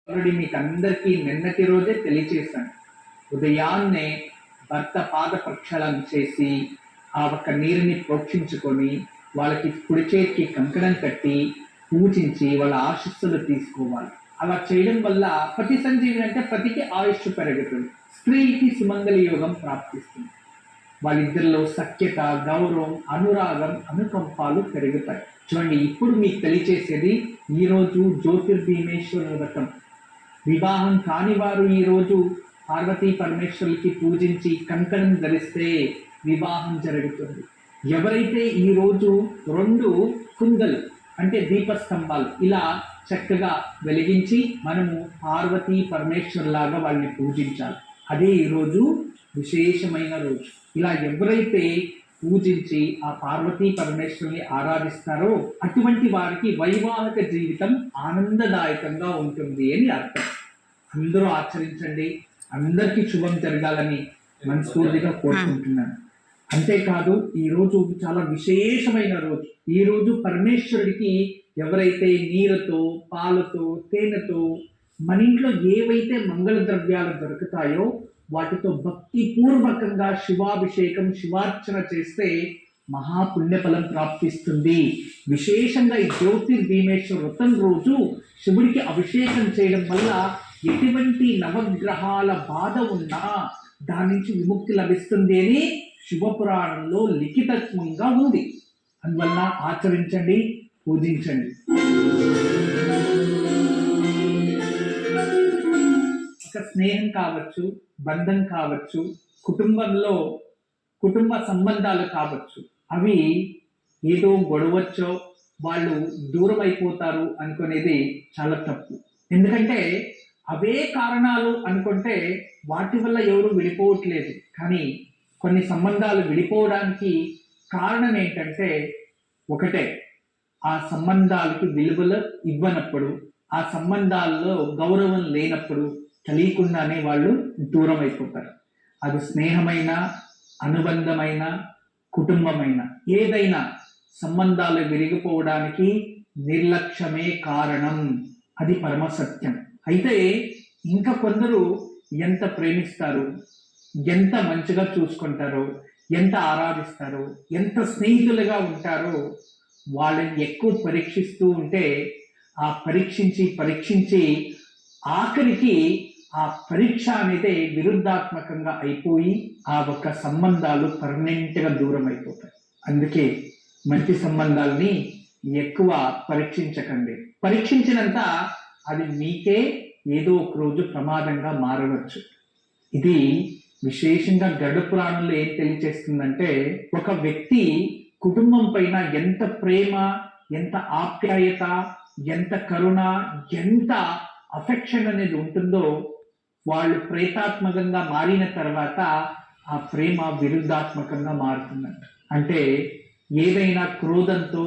Already మీకు అందరికీ నిన్నటి రోజే తెలియచేశాను. ఉదయాన్నే భర్త పాద ప్రక్షాళన చేసి ఆ ఒక్క నీరుని ప్రోక్షించుకొని వాళ్ళకి కుడి చేతికి కంకణం కట్టి పూజించి వాళ్ళ ఆశీస్సులు తీసుకోవాలి. అలా చేయడం వల్ల పతి సంజీవిని అంటే పతికి ఆయుష్ పెరుగుతుంది, స్త్రీకి సుమంగళ యోగం ప్రాప్తిస్తుంది. వాళ్ళిద్దరిలో సఖ్యత, గౌరవం, అనురాగం, అనుకంపాలు పెరుగుతాయి. చూడండి, ఇప్పుడు మీకు తెలియచేసేది ఈరోజు జ్యోతిర్భీమేశ్వర వ్రతం. వివాహం కాని వారు ఈరోజు పార్వతీ పరమేశ్వరులకి పూజించి కంకణం ధరిస్తే వివాహం జరుగుతుంది. ఎవరైతే ఈరోజు 2 కుందలు అంటే దీపస్తంభాలు ఇలా చక్కగా వెలిగించి మనము పార్వతీ పరమేశ్వరులాగా వాళ్ళని పూజించాలి. అదే ఈరోజు విశేషమైన రోజు. ఇలా ఎవరైతే పూజించి ఆ పార్వతీ పరమేశ్వరుని ఆరాధిస్తారో అటువంటి వారికి వైవాహిక జీవితం ఆనందదాయకంగా ఉంటుంది అని అర్థం. అందరూ ఆచరించండి. అందరికీ శుభం జరగాలని మనస్ఫూర్తిగా కోరుకుంటున్నాను. అంతేకాదు ఈరోజు చాలా విశేషమైన రోజు. ఈరోజు పరమేశ్వరుడికి ఎవరైతే నీరుతో, పాలతో, తేనెతో మన ఇంట్లో ఏవైతే మంగళ ద్రవ్యాలు దొరుకుతాయో వాటితో భక్తిపూర్వకంగా శివాభిషేకం, శివార్చన చేస్తే మహాపుణ్యఫలం ప్రాప్తిస్తుంది. విశేషంగా ఈ జ్యోతిర్భీమేశ్వర వ్రతం రోజు శివుడికి అభిషేకం చేయడం వల్ల ఎటువంటి నవగ్రహాల బాధ ఉన్నా దాని నుంచి విముక్తి లభిస్తుంది అని శివపురాణంలో లిఖితత్వంగా ఉంది. అందువల్ల ఆచరించండి, పూజించండి. ఒక స్నేహం కావచ్చు, బంధం కావచ్చు, కుటుంబంలో కుటుంబ సంబంధాలు కావచ్చు, అవి ఏదో గొడవచ్చో వాళ్ళు దూరం అయిపోతారు అనుకునేది చాలా తప్పు. ఎందుకంటే అవే కారణాలు అనుకుంటే వాటి వల్ల ఎవరు విడిపోవట్లేదు. కానీ కొన్ని సంబంధాలు విడిపోవడానికి కారణం ఏంటంటే ఒకటే, ఆ సంబంధాలకి విలువలు ఇవ్వనప్పుడు, ఆ సంబంధాల్లో గౌరవం లేనప్పుడు తెలియకుండానే వాళ్ళు దూరం అయిపోతారు. అది స్నేహమైన, అనుబంధమైన, కుటుంబమైన ఏదైనా సంబంధాలు విరిగిపోవడానికి నిర్లక్ష్యమే కారణం. అది పరమసత్యం. అయితే ఇంకా కొందరు ఎంత ప్రేమిస్తారు, ఎంత మంచిగా చూసుకుంటారో, ఎంత ఆరాధిస్తారో, ఎంత స్నేహితులుగా ఉంటారో వాళ్ళని ఎక్కువ పరీక్షిస్తూ ఉంటే ఆ పరీక్షించి ఆఖరికి ఆ పరీక్ష అనేది విరుద్ధాత్మకంగా అయిపోయి ఆ ఒక్క సంబంధాలు పర్మనెంట్గా దూరం అయిపోతాయి. అందుకే మంచి సంబంధాలని ఎక్కువ పరీక్షించకండి. పరీక్షించినంత అది మీకే ఏదో ఒక రోజు ప్రమాదంగా మారవచ్చు. ఇది విశేషంగా గరుడ పురాణంలో ఏం తెలియచేస్తుందంటే, ఒక వ్యక్తి కుటుంబం పైన ఎంత ప్రేమ, ఎంత ఆప్యాయత, ఎంత కరుణ, ఎంత అఫెక్షన్ అనేది ఉంటుందో వాళ్ళు ప్రేతాత్మకంగా మారిన తర్వాత ఆ ప్రేమ విరుద్ధాత్మకంగా మారుతుందంట. అంటే ఏదైనా క్రోధంతో,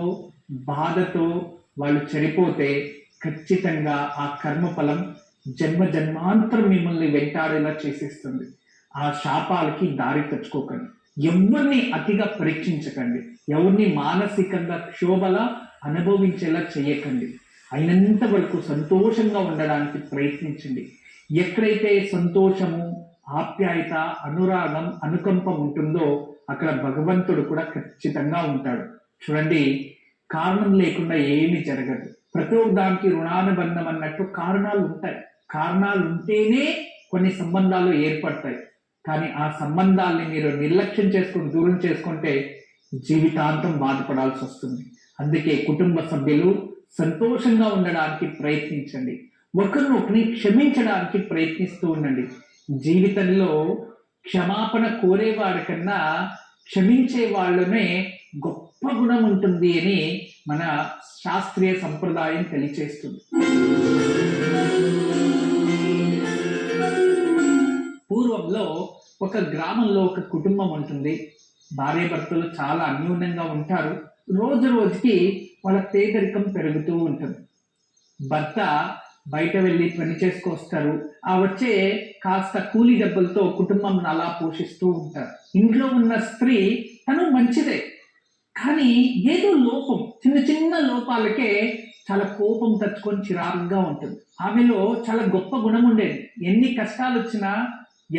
బాధతో వాళ్ళు చనిపోతే ఖచ్చితంగా ఆ కర్మఫలం జన్మ జన్మాంతరం మిమ్మల్ని వెంటాడేలా చేసేస్తుంది. ఆ శాపాలకి దారి తెచ్చుకోకండి. ఎవరిని అతిగా పరీక్షించకండి. ఎవరిని మానసికంగా క్షోభలా అనుభవించేలా చేయకండి. అయినంత వరకు సంతోషంగా ఉండడానికి ప్రయత్నించండి. ఎక్కడైతే సంతోషము, ఆప్యాయత, అనురాగం, అనుకంపం ఉంటుందో అక్కడ భగవంతుడు కూడా ఖచ్చితంగా ఉంటాడు. చూడండి, కారణం లేకుండా ఏమీ జరగదు. ప్రతి ఒక్క దానికి రుణానుబంధం అన్నట్టు కారణాలు ఉంటాయి. కారణాలు ఉంటేనే కొన్ని సంబంధాలు ఏర్పడతాయి. కానీ ఆ సంబంధాల్ని మీరు నిర్లక్ష్యం చేసుకుని దూరం చేసుకుంటే జీవితాంతం బాధపడాల్సి వస్తుంది. అందుకే కుటుంబ సభ్యులు సంతోషంగా ఉండడానికి ప్రయత్నించండి. ఒకరిని క్షమించడానికి ప్రయత్నిస్తూ ఉండండి. జీవితంలో క్షమాపణ కోరేవాడి కన్నా క్షమించే వాళ్ళనే గొప్ప గుణం ఉంటుంది అని మన శాస్త్రీయ సంప్రదాయం తెలియచేస్తుంది. పూర్వంలో ఒక గ్రామంలో ఒక కుటుంబం ఉంటుంది. భార్యాభర్తలు చాలా అన్యోన్యంగా ఉంటారు. రోజు రోజుకి వాళ్ళ పేదరికం పెరుగుతూ ఉంటుంది. భర్త బయట వెళ్ళి పని చేసుకొస్తారు. ఆ వచ్చే కాస్త కూలీ డబ్బులతో కుటుంబం అలా పోషిస్తూ ఉంటారు. ఇంట్లో ఉన్న స్త్రీ తను మంచిదే, కానీ ఏదో లోపం, చిన్న చిన్న లోపాలకే చాలా కోపం తెచ్చుకొని చిరాకుగా ఉంటుంది. ఆమెలో చాలా గొప్ప గుణం ఉండేది. ఎన్ని కష్టాలు వచ్చినా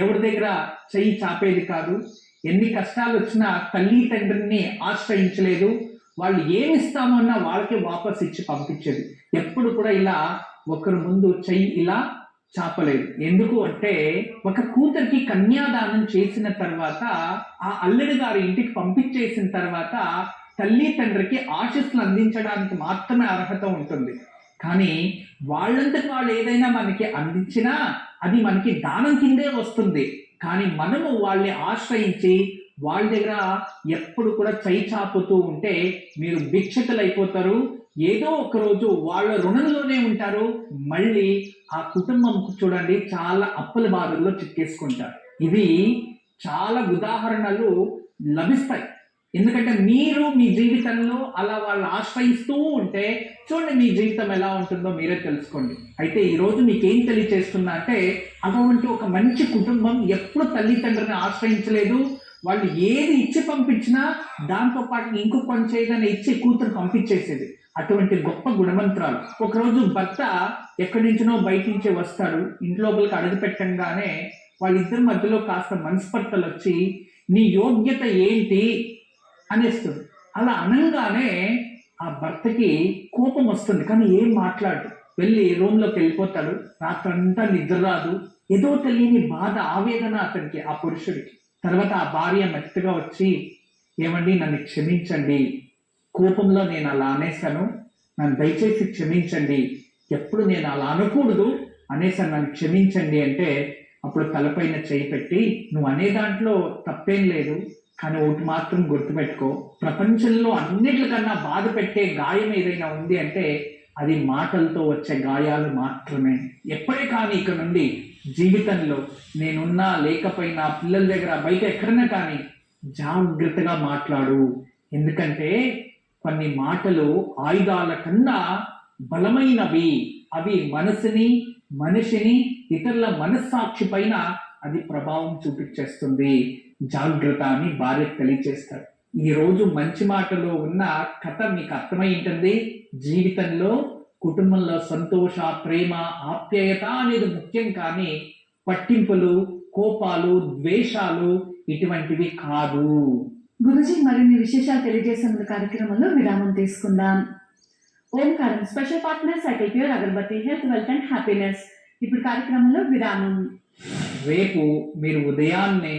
ఎవరి దగ్గర చెయ్యి చాపేది కాదు. ఎన్ని కష్టాలు వచ్చినా తల్లి తండ్రిని ఆశ్రయించలేదు. వాళ్ళు ఏమి ఇస్తామన్నా వాళ్ళకే వాపస్ ఇచ్చి పంపించేది. ఎప్పుడు కూడా ఇలా ఒకరి ముందు చెయ్యి ఇలా చాపలేదు. ఎందుకు అంటే ఒక కూతురికి కన్యాదానం చేసిన తర్వాత, ఆ అల్లుడి గారి ఇంటికి పంపించేసిన తర్వాత తల్లి తండ్రికి ఆశీస్సులు అందించడానికి మాత్రమే అర్హత ఉంటుంది. కానీ వాళ్ళంతటి వాళ్ళు ఏదైనా మనకి అందించినా అది మనకి దానం కిందే వస్తుంది. కానీ మనము వాళ్ళని ఆశ్రయించి వాళ్ళ దగ్గర ఎప్పుడు కూడా చేయి చాపుతూ ఉంటే మీరు భిక్షకులు అయిపోతారు. ఏదో ఒక రోజు వాళ్ళ రుణంలోనే ఉంటారు. మళ్ళీ ఆ కుటుంబం చూడండి చాలా అప్పుల బాధల్లో చిక్కేసుకుంటారు. ఇవి చాలా ఉదాహరణలు లభిస్తాయి. ఎందుకంటే మీరు మీ జీవితంలో అలా వాళ్ళు ఆశ్రయిస్తూ ఉంటే చూడండి మీ జీవితం ఎలా ఉంటుందో మీరే తెలుసుకోండి. అయితే ఈరోజు మీకేం తెలియచేస్తున్నా అంటే, అటువంటి ఒక మంచి కుటుంబం ఎప్పుడు తల్లిదండ్రులను ఆశ్రయించలేదు. వాళ్ళు ఏది ఇచ్చి పంపించినా దాంతో పాటు ఇంకొక పని చేయగానే ఇచ్చి కూతురు పంపించేసేది. అటువంటి గొప్ప గుణవంతురాలు. ఒకరోజు భర్త ఎక్కడి నుంచినో బయట నుంచే వస్తాడు. ఇంట్లోపలికి అడుగు పెట్టంగానే వాళ్ళిద్దరి మధ్యలో కాస్త మనస్పర్ధలు వచ్చి నీ యోగ్యత ఏంటి అనేస్తుంది. అలా అనగానే ఆ భర్తకి కోపం వస్తుంది, కానీ ఏం మాట్లాడు. వెళ్ళి రూమ్లోకి వెళ్ళిపోతాడు. రాత్రంతా నిద్ర రాదు. ఏదో తెలియని బాధ, ఆవేదన అతనికి, ఆ పురుషుడికి. తర్వాత ఆ భార్య మెత్తగా వచ్చి, ఏమండి నన్ను క్షమించండి, కోపంలో నేను అలా అనేసాను, నన్ను దయచేసి క్షమించండి, ఎప్పుడు నేను అలా అనకూడదు అనేసాను, నన్ను క్షమించండి అంటే అప్పుడు తలపైన చేయి పెట్టి, నువ్వు అనే దాంట్లో తప్పేం లేదు, కానీ ఒకటి మాత్రం గుర్తుపెట్టుకో, ప్రపంచంలో అన్నిటికన్నా బాధ పెట్టే గాయం ఏదైనా ఉంది అంటే అది మాటలతో వచ్చే గాయాలు మాత్రమే. ఎప్పుడే కానీ ఇక నుండి జీవితంలో నేనున్నా లేకపోయినా పిల్లల దగ్గర బయట ఎక్కడైనా కానీ జాగ్రత్తగా మాట్లాడు. ఎందుకంటే కొన్ని మాటలు ఆయుధాల కన్నా బలమైనవి. అవి మనసుని, మనిషిని, ఇతరుల మనస్సాక్షి పైన అది ప్రభావం చూపించేస్తుంది. జాగ్రత్త అని భార్య తెలియచేస్తారు. ఈ రోజు మంచి మాటలో ఉన్న కథ మీకు అర్థమై ఉంటుంది. జీవితంలో కుటుంబంలో సంతోష, ప్రేమ, ఆప్యాయత అనేది ముఖ్యం, కానీ పట్టింపులు, కోపాలు, ద్వేషాలు ఇటువంటివి కాదు. గురుజీ మరిన్ని విశేషాలు తెలియజేసిన కార్యక్రమంలో విరామం తీసుకుందాం. ఓంకారం special partner cycle pure agarbatti, health, wealth and happiness. ఇప్పుడు కార్యక్రమంలో విరామం. రేపు మీరు ఉదయాన్నే